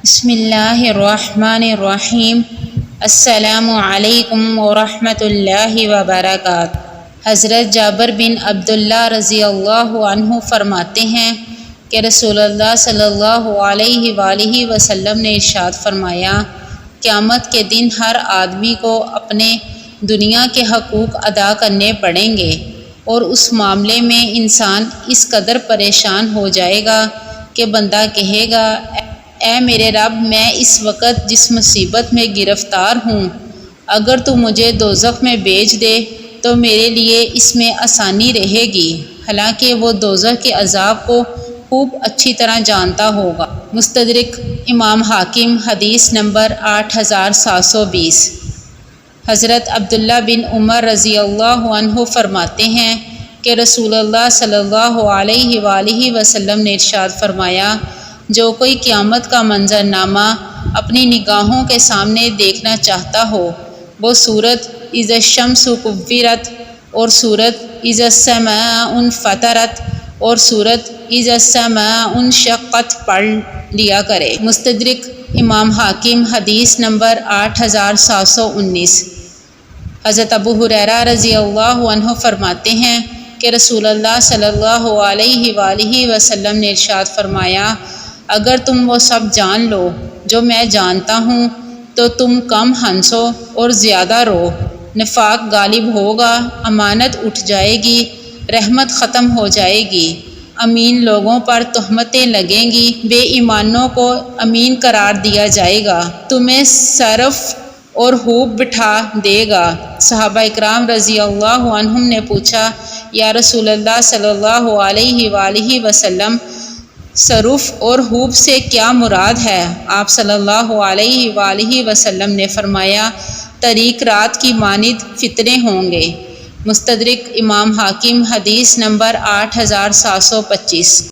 بسم اللہ الرحمن الرحیم۔ السلام علیکم ورحمۃ اللہ وبرکاتہ۔ حضرت جابر بن عبداللہ رضی اللہ عنہ فرماتے ہیں کہ رسول اللہ صلی اللہ علیہ وآلہ وسلم نے ارشاد فرمایا، قیامت کے دن ہر آدمی کو اپنے دنیا کے حقوق ادا کرنے پڑیں گے، اور اس معاملے میں انسان اس قدر پریشان ہو جائے گا کہ بندہ کہے گا، اے میرے رب، میں اس وقت جس مصیبت میں گرفتار ہوں، اگر تو مجھے دوزخ میں بھیج دے تو میرے لیے اس میں آسانی رہے گی، حالانکہ وہ دوزخ کے عذاب کو خوب اچھی طرح جانتا ہوگا۔ مستدرک امام حاکم، حدیث نمبر 8720۔ حضرت عبداللہ بن عمر رضی اللہ عنہ فرماتے ہیں کہ رسول اللہ صلی اللہ علیہ وآلہ وسلم نے ارشاد فرمایا، جو کوئی قیامت کا منظرنامہ اپنی نگاہوں کے سامنے دیکھنا چاہتا ہو، وہ سورۃ اذا الشمس کورت اور سورۃ اذا السماء انفطرت اور سورۃ اذا السماء انشقت پڑھ لیا کرے۔ مستدرک امام حاکم، حدیث نمبر 8719۔ حضرت ابو ہریرہ رضی اللہ عنہ فرماتے ہیں کہ رسول اللہ صلی اللہ علیہ وآلہ وسلم نے ارشاد فرمایا، اگر تم وہ سب جان لو جو میں جانتا ہوں تو تم کم ہنسو اور زیادہ رو، نفاق غالب ہوگا، امانت اٹھ جائے گی، رحمت ختم ہو جائے گی، امین لوگوں پر تہمتیں لگیں گی، بے ایمانوں کو امین قرار دیا جائے گا، تمہیں صرف اور خوب بٹھا دے گا۔ صحابہ اکرام رضی اللہ عنہم نے پوچھا، یا رسول اللہ صلی اللہ علیہ وآلہ وسلم، صرف اور خوب سے کیا مراد ہے؟ آپ صلی اللہ علیہ وآلہ وسلم نے فرمایا، طریق رات کی مانند فتنے ہوں گے۔ مستدرک امام حاکم، حدیث نمبر 8725۔